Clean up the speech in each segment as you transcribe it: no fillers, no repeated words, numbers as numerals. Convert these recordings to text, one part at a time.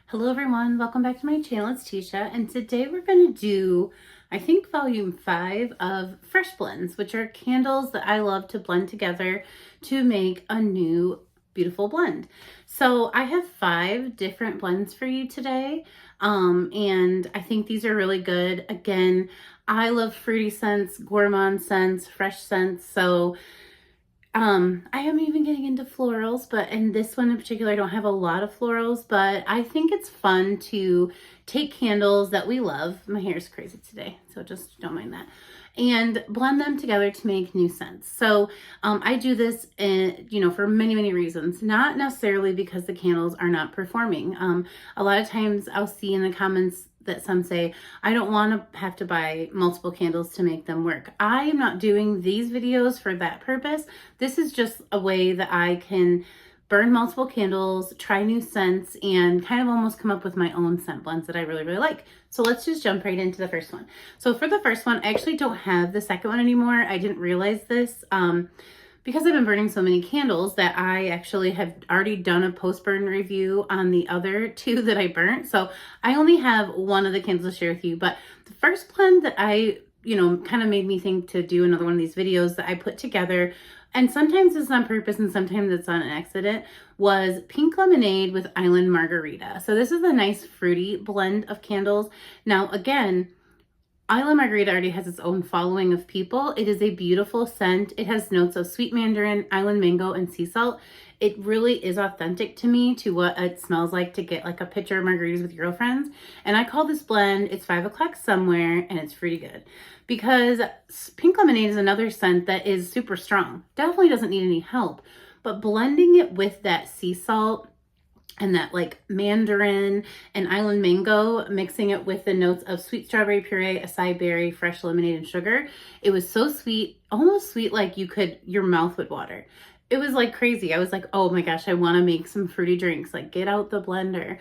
Hello everyone, welcome back to my channel. It's Teesha, and today we're going to do, I think, volume 5 of Fresh Blends, which are candles that I love to blend together to make a new beautiful blend. So I have 5 different blends for you today, and I think these are really good. Again, I love fruity scents, gourmand scents, fresh scents, so I am even getting into florals, but in this one in particular, I don't have a lot of florals, but I think it's fun to take candles that we love. My hair is crazy today, so just don't mind that. And blend them together to make new scents. So I do this, for many, many reasons. Not necessarily because the candles are not performing. A lot of times I'll see in the comments that some say, I don't want to have to buy multiple candles to make them work. I am not doing these videos for that purpose. This is just a way that I can burn multiple candles, try new scents, and kind of almost come up with my own scent blends that I really, really like. So let's just jump right into the first one. So for the first one, I actually don't have the second one anymore. I didn't realize this. Because I've been burning so many candles that I actually have already done a post-burn review on the other 2 that I burnt. So I only have one of the candles to share with you. But the first blend that I, kind of made me think to do another one of these videos that I put together, and sometimes it's on purpose and sometimes it's on an accident, was Pink Lemonade with Island Margarita. So this is a nice fruity blend of candles. Now, again, Island Margarita already has its own following of people. It is a beautiful scent. It has notes of sweet mandarin, island mango, and sea salt. It really is authentic to me to what it smells like to get like a pitcher of margaritas with your girlfriends. And I call this blend, it's 5 o'clock somewhere, and it's pretty good. Because Pink Lemonade is another scent that is super strong. Definitely doesn't need any help. But blending it with that sea salt and that like mandarin and island mango, mixing it with the notes of sweet strawberry puree, acai berry, fresh lemonade, and sugar. It was so sweet, almost sweet like your mouth would water. It was like crazy. I was like, oh my gosh, I want to make some fruity drinks. Like, get out the blender,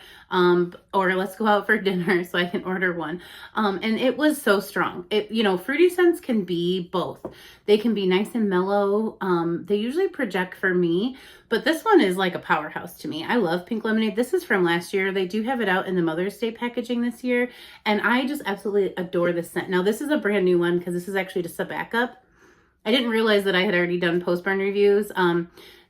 or let's go out for dinner so I can order one. And it was so strong. Fruity scents can be both. They can be nice and mellow. They usually project for me, but this one is like a powerhouse to me. I love Pink Lemonade. This is from last year. They do have it out in the Mother's Day packaging this year, and I just absolutely adore this scent. Now, this is a brand new one because this is actually just a backup. I didn't realize that I had already done post-burn reviews,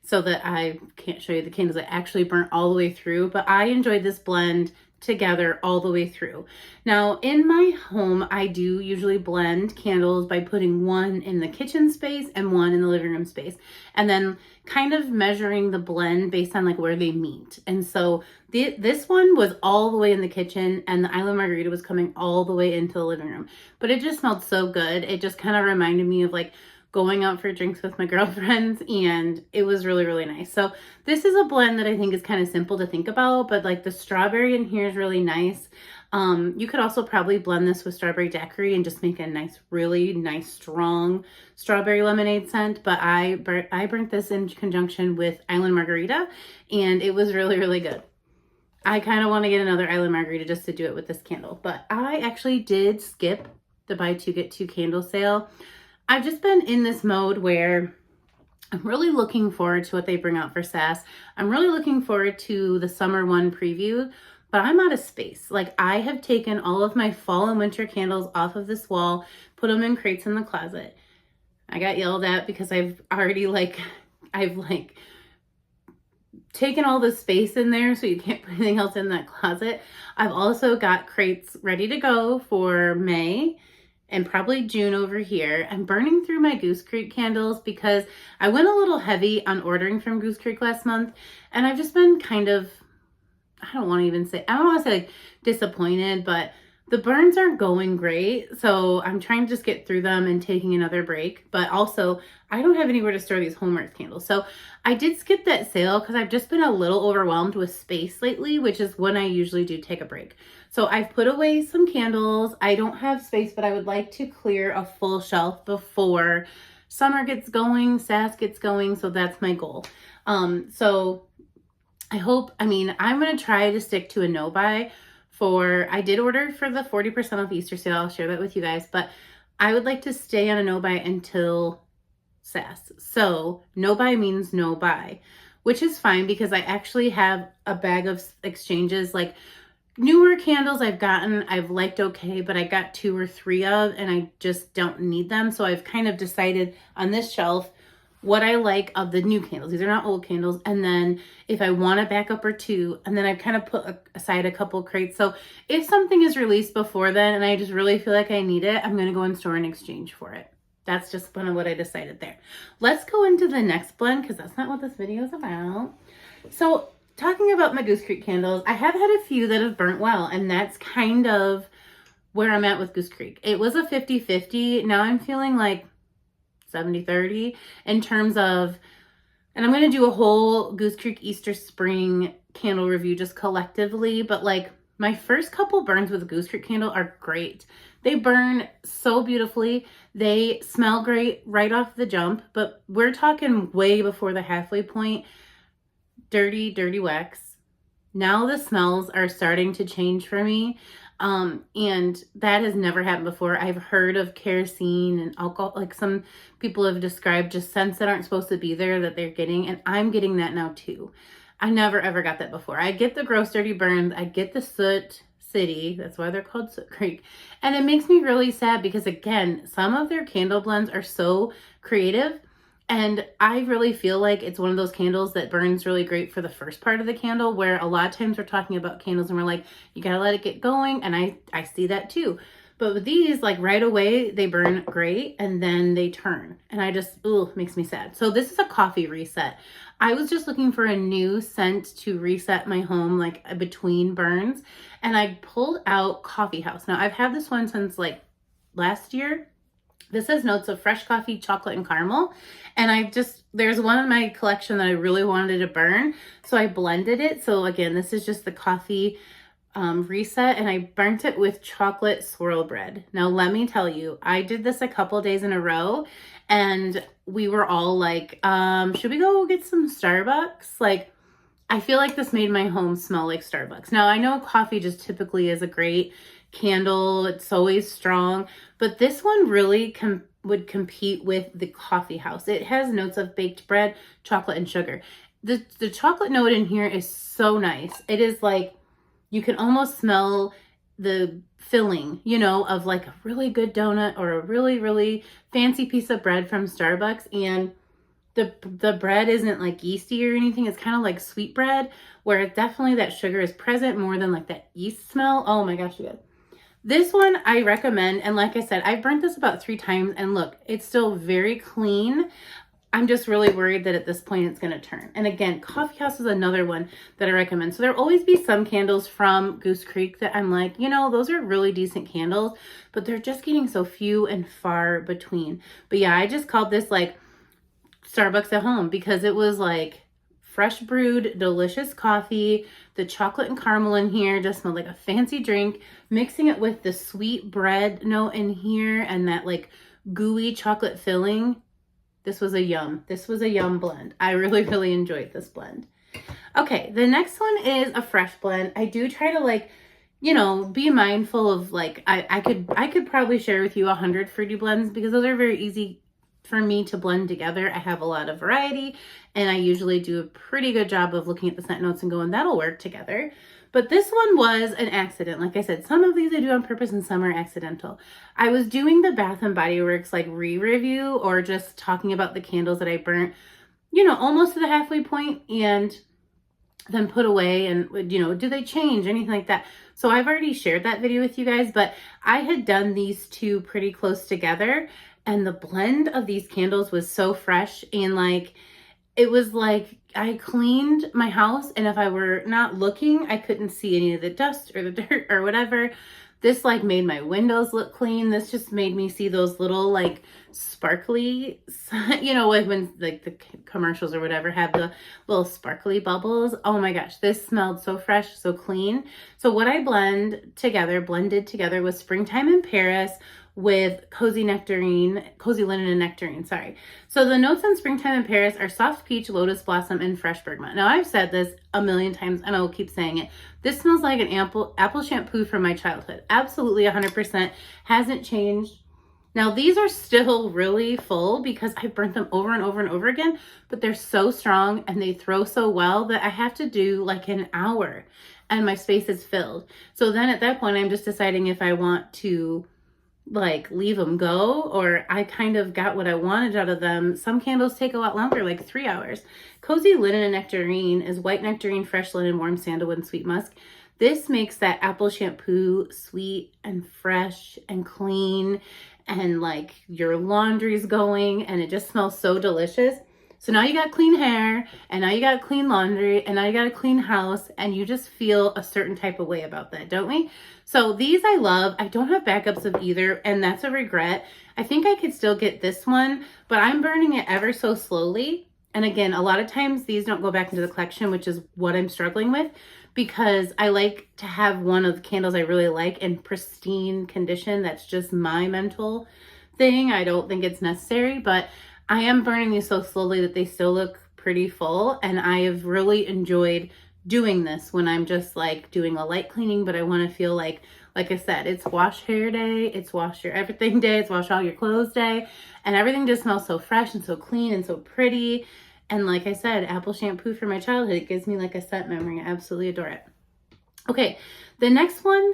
so that I can't show you the candles I actually burnt all the way through, but I enjoyed this blend together all the way through. Now, in my home, I do usually blend candles by putting one in the kitchen space and one in the living room space, and then kind of measuring the blend based on like where they meet. And so this one was all the way in the kitchen, and the Island Margarita was coming all the way into the living room, but it just smelled so good. It just kind of reminded me of like going out for drinks with my girlfriends, and it was really, really nice. So this is a blend that I think is kind of simple to think about, but like the strawberry in here is really nice. You could also probably blend this with strawberry daiquiri and just make a nice, really nice, strong strawberry lemonade scent. But I burnt this in conjunction with Island Margarita, and it was really, really good. I kind of want to get another Island Margarita just to do it with this candle, but I actually did skip the buy 2 get 2 candle sale. I've just been in this mode where I'm really looking forward to what they bring out for SAS. I'm really looking forward to the summer one preview, but I'm out of space. Like, I have taken all of my fall and winter candles off of this wall, put them in crates in the closet. I got yelled at because I've taken all the space in there so you can't put anything else in that closet. I've also got crates ready to go for May and probably June over here. I'm burning through my Goose Creek candles because I went a little heavy on ordering from Goose Creek last month, and I've just been kind of, I don't want to say like disappointed, but the burns aren't going great. So I'm trying to just get through them and taking another break. But also, I don't have anywhere to store these home earth candles. So I did skip that sale because I've just been a little overwhelmed with space lately, which is when I usually do take a break. So I've put away some candles. I don't have space, but I would like to clear a full shelf before summer gets going, SAS gets going. So that's my goal. So I'm going to try to stick to a no-buy. I did order for the 40% off Easter sale. I'll share that with you guys, but I would like to stay on a no-buy until SAS. So no-buy means no-buy, which is fine because I actually have a bag of exchanges. Like, newer candles I've liked okay, but I got 2 or 3 of, and I just don't need them. So I've kind of decided on this shelf what I like of the new candles. These are not old candles. And then if I want a backup or 2, and then I've kind of put aside a couple crates. So if something is released before then and I just really feel like I need it, I'm going to go in store and exchange for it. That's just kind of what I decided there. Let's go into the next blend because that's not what this video is about. So talking about my Goose Creek candles, I have had a few that have burnt well, and that's kind of where I'm at with Goose Creek. It was a 50-50. Now I'm feeling like 70-30 in terms of, and I'm going to do a whole Goose Creek Easter Spring candle review just collectively, but like my first couple burns with a Goose Creek candle are great. They burn so beautifully. They smell great right off the jump, but we're talking way before the halfway point. Dirty, dirty wax. Now the smells are starting to change for me. And that has never happened before. I've heard of kerosene and alcohol, like some people have described just scents that aren't supposed to be there that they're getting. And I'm getting that now too. I never ever got that before. I get the gross dirty burns. I get the soot city. That's why they're called Soot Creek. And it makes me really sad because again, some of their candle blends are so creative. And I really feel like it's one of those candles that burns really great for the first part of the candle, where a lot of times we're talking about candles and we're like, you gotta let it get going. And I see that too. But with these, like right away, they burn great and then they turn. And I just, makes me sad. So this is a coffee reset. I was just looking for a new scent to reset my home, like between burns. And I pulled out Coffee House. Now I've had this one since like last year. This has notes of fresh coffee, chocolate, and caramel. And there's one in my collection that I really wanted to burn. So I blended it. So again, this is just the coffee reset, and I burnt it with chocolate swirl bread. Now, let me tell you, I did this a couple days in a row, and we were all like, should we go get some Starbucks? Like, I feel like this made my home smell like Starbucks. Now, I know coffee just typically is a great candle. It's always strong, but this one really would compete with the Coffee House. It has notes of baked bread, chocolate, and sugar. The chocolate note in here is so nice. It is like, you can almost smell the filling, of like a really good donut or a really, really fancy piece of bread from Starbucks. And the bread isn't like yeasty or anything. It's kind of like sweet bread, where definitely that sugar is present more than like that yeast smell. Oh my gosh, you guys. This one I recommend. And like I said, I've burnt this about 3 times and look, it's still very clean. I'm just really worried that at this point it's going to turn. And again, Coffee House is another one that I recommend. So there'll always be some candles from Goose Creek that I'm like, those are really decent candles, but they're just getting so few and far between. But yeah, I just called this like Starbucks at home because it was like fresh brewed, delicious coffee. The chocolate and caramel in here just smelled like a fancy drink. Mixing it with the sweet bread note in here and that like gooey chocolate filling. This was a yum blend. I really, really enjoyed this blend. Okay, the next one is a fresh blend. I do try to like, be mindful of like, I could probably share with you 100 fruity blends because those are very easy for me to blend together. I have a lot of variety and I usually do a pretty good job of looking at the scent notes and going, that'll work together. But this one was an accident. Like I said, some of these I do on purpose and some are accidental. I was doing the Bath and Body Works like re-review or just talking about the candles that I burnt, almost to the halfway point and then put away and, do they change, anything like that. So I've already shared that video with you guys, but I had done these 2 pretty close together and the blend of these candles was so fresh and like, it was like I cleaned my house and if I were not looking, I couldn't see any of the dust or the dirt or whatever. This like made my windows look clean. This just made me see those little like sparkly, like when like the commercials or whatever have the little sparkly bubbles. Oh my gosh, this smelled so fresh, so clean. So what I blended together was Springtime in Paris with Cozy Linen and Nectarine, sorry. So the notes on Springtime in Paris are soft peach, lotus blossom, and fresh bergamot. Now I've said this a million times and I will keep saying it. This smells like an apple shampoo from my childhood. Absolutely 100%, hasn't changed. Now these are still really full because I've burnt them over and over and over again, but they're so strong and they throw so well that I have to do like an hour. and my space is filled. So then at that point, I'm just deciding if I want to like leave them go, or I kind of got what I wanted out of them. Some candles take a lot longer, like 3 hours. Cozy Linen and Nectarine is white nectarine, fresh linen, warm sandalwood, and sweet musk. This makes that apple shampoo sweet and fresh and clean, and like your laundry's going, and it just smells so delicious. So now you got clean hair, and now you got clean laundry, and now you got a clean house, and you just feel a certain type of way about that, don't we? So these I love. I don't have backups of either, and that's a regret. I think I could still get this one, but I'm burning it ever so slowly. And again, a lot of times these don't go back into the collection, which is what I'm struggling with, because I like to have one of the candles I really like in pristine condition. That's just my mental thing. I don't think it's necessary, but I am burning these so slowly that they still look pretty full, and I have really enjoyed doing this when I'm just like doing a light cleaning, but I want to feel like I said, it's wash hair day, it's wash your everything day, it's wash all your clothes day, and everything just smells so fresh and so clean and so pretty. And like I said, apple shampoo from my childhood, it gives me like a scent memory. I absolutely adore it. Okay, the next one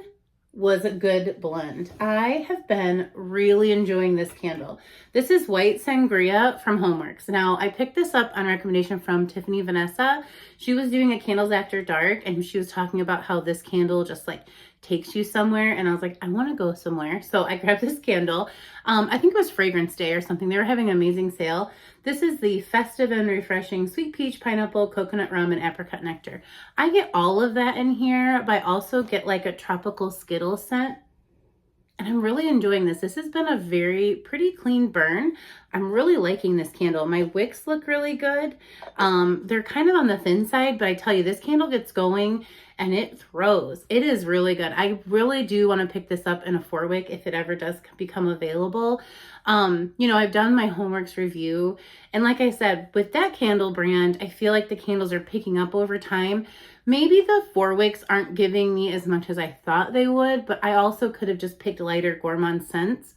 was a good blend. I have been really enjoying this candle. This is White Sangria from Homeworks. Now, I picked this up on recommendation from Tiffany Vanessa. She was doing a Candles After Dark, and she was talking about how this candle just like takes you somewhere, and I was like, I want to go somewhere. So I grabbed this candle. I think it was Fragrance Day or something. They were having an amazing sale. This is the Festive and Refreshing Sweet Peach, Pineapple, Coconut Rum, and Apricot Nectar. I get all of that in here, but I also get like a tropical Skittles scent. And I'm really enjoying this. This has been a pretty clean burn. I'm really liking this candle. My wicks look really good. They're kind of on the thin side, but I tell you, this candle gets going and it throws. It is really good. I really do want to pick this up in a 4-wick if it ever does become available. I've done my Homeworks review, and like I said, with that candle brand, I feel like the candles are picking up over time. Maybe the 4-wicks aren't giving me as much as I thought they would, but I also could have just picked lighter gourmand scents.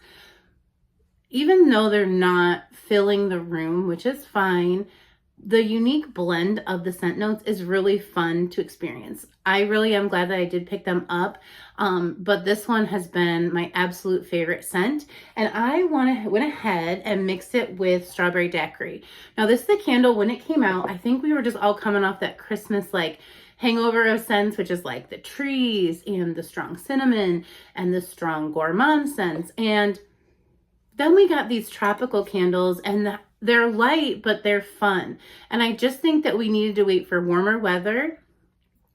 Even though they're not filling the room, which is fine, the unique blend of the scent notes is really fun to experience. I really am glad that I did pick them up, but this one has been my absolute favorite scent, and I went ahead and mixed it with Strawberry Daiquiri. Now, this is the candle, when it came out, I think we were just all coming off that Christmas like hangover of scents, which is like the trees and the strong cinnamon and the strong gourmand scents, and then we got these tropical candles, and they're light, but they're fun. And I just think that we needed to wait for warmer weather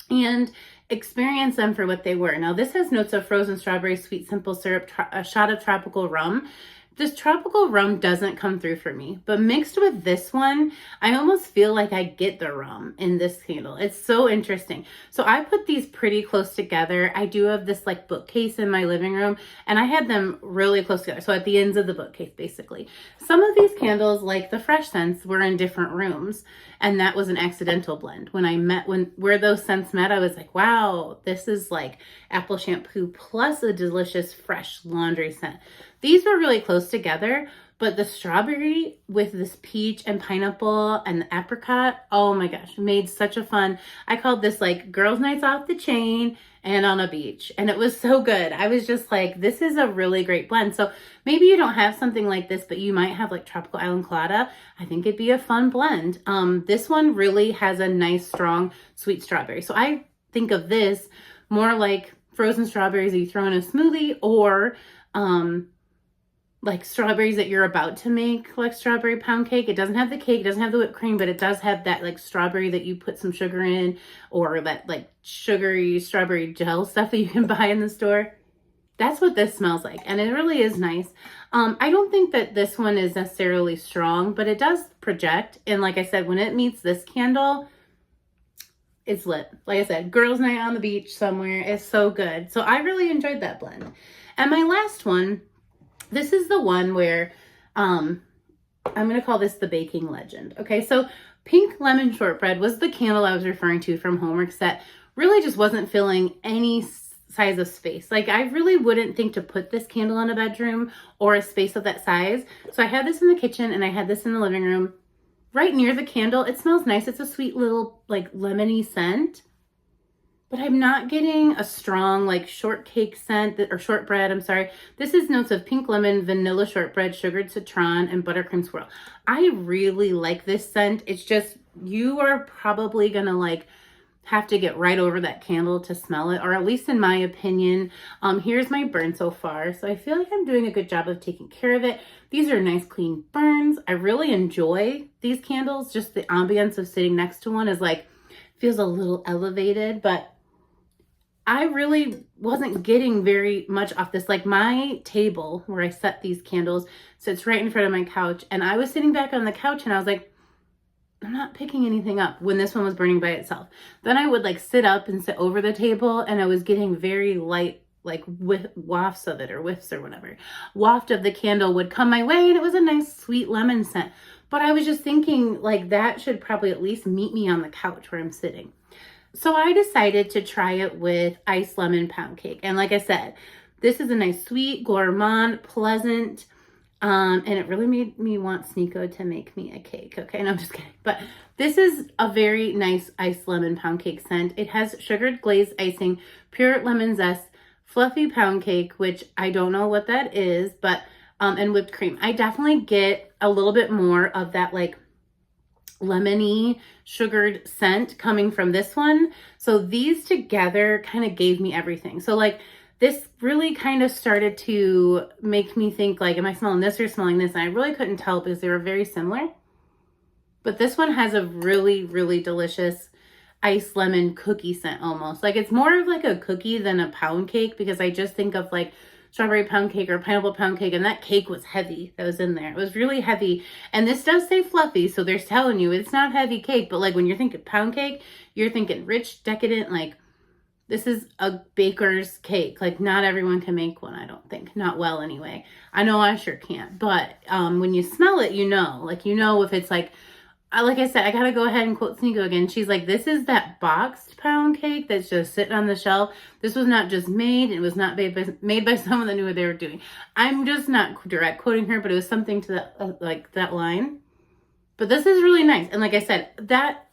and experience them for what they were. Now, this has notes of frozen strawberry, sweet simple syrup, a shot of tropical rum. This tropical rum doesn't come through for me, but mixed with this one, I almost feel like I get the rum in this candle. It's so interesting. So I put these pretty close together. I do have this like bookcase in my living room, and I had them really close together. So at the ends of the bookcase, basically. Some of these candles, like the fresh scents, were in different rooms, and that was an accidental blend. Where those scents met, I was like, wow, this is like apple shampoo plus a delicious fresh laundry scent. These were really close together, but the strawberry with this peach and pineapple and the apricot, oh my gosh, made such a fun. I called this like girls' nights off the chain and on a beach, and it was so good. I was just like, this is a really great blend. So maybe you don't have something like this, but you might have like Tropical Island Colada. I think it'd be a fun blend. This one really has a nice, strong, sweet strawberry. So I think of this more like frozen strawberries that you throw in a smoothie, or like strawberries that you're about to make, like strawberry pound cake. It doesn't have the cake, it doesn't have the whipped cream, but it does have that like strawberry that you put some sugar in, or that like sugary strawberry gel stuff that you can buy in the store. That's what this smells like, and it really is nice. I don't think that this one is necessarily strong, but it does project, and like I said, when it meets this candle, it's lit. Like I said, girls' night on the beach somewhere is so good. So I really enjoyed that blend. And my last one, this is the one where I'm going to call this the baking legend. Okay, so Pink Lemon Shortbread was the candle I was referring to from Homeworks that really just wasn't filling any size of space. Like, I really wouldn't think to put this candle in a bedroom or a space of that size. So I had this in the kitchen and I had this in the living room right near the candle. It smells nice. It's a sweet little like lemony scent. but I'm not getting a strong like shortcake scent or shortbread. I'm sorry. This is notes of pink lemon, vanilla shortbread, sugared citron, and buttercream swirl. I really like this scent. It's just, you are probably gonna like have to get right over that candle to smell it, or at least in my opinion. Here's my burn so far. So I feel like I'm doing a good job of taking care of it. These are nice clean burns. I really enjoy these candles. Just the ambience of sitting next to one is like, feels a little elevated, but I really wasn't getting very much off this. Like my table where I set these candles sits right in front of my couch, and I was sitting back on the couch and I was like, I'm not picking anything up when this one was burning by itself. Then I would like sit up and sit over the table, and I was getting very light, like wafts of it, or whiffs or whatever. Waft of the candle would come my way, and it was a nice sweet lemon scent. But I was just thinking like that should probably at least meet me on the couch where I'm sitting. So I decided to try it with iced lemon pound cake. And like I said, this is a nice sweet, gourmand, pleasant, and it really made me want Sneeko to make me a cake. Okay, no, I'm just kidding. But this is a very nice iced lemon pound cake scent. It has sugared glazed icing, pure lemon zest, fluffy pound cake, which I don't know what that is, but, and whipped cream. I definitely get a little bit more of that like lemony sugared scent coming from this one. So these together kind of gave me everything. So like this really kind of started to make me think like, am I smelling this or smelling this? And I really couldn't tell because they were very similar. But this one has a really, really delicious iced lemon cookie scent almost. Like it's more of like a cookie than a pound cake, because I just think of like strawberry pound cake or pineapple pound cake, and that cake was heavy that was in there. It was really heavy. And this does say fluffy, so they're telling you it's not heavy cake, but like when you're thinking pound cake, you're thinking rich, decadent, like this is a baker's cake. Like not everyone can make one, I don't think. Not well anyway. I know I sure can't. But when you smell it, you know. Like you know if it's like I said, I gotta go ahead and quote Sneeko again. She's like, this is that boxed pound cake that's just sitting on the shelf. This was not just made. It was not made by someone that knew what they were doing. I'm just not direct quoting her, but it was something to that, like that line. But this is really nice. And like I said, that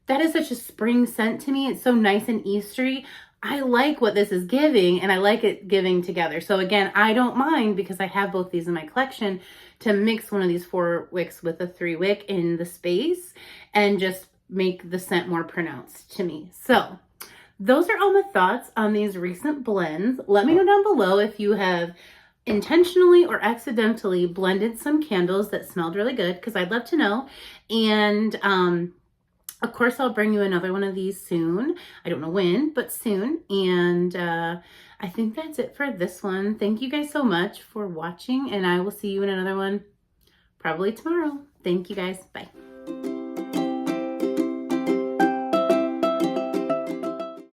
is such a spring scent to me. It's so nice and Eastery. I like what this is giving, and I like it giving together. So again, I don't mind, because I have both these in my collection, to mix one of these 4 wicks with a 3 wick in the space and just make the scent more pronounced to me. So those are all my thoughts on these recent blends. Let me know down below if you have intentionally or accidentally blended some candles that smelled really good, because I'd love to know. And of course, I'll bring you another one of these soon. I don't know when, but soon. And I think that's it for this one. Thank you guys so much for watching, and I will see you in another one probably tomorrow. Thank you guys. Bye.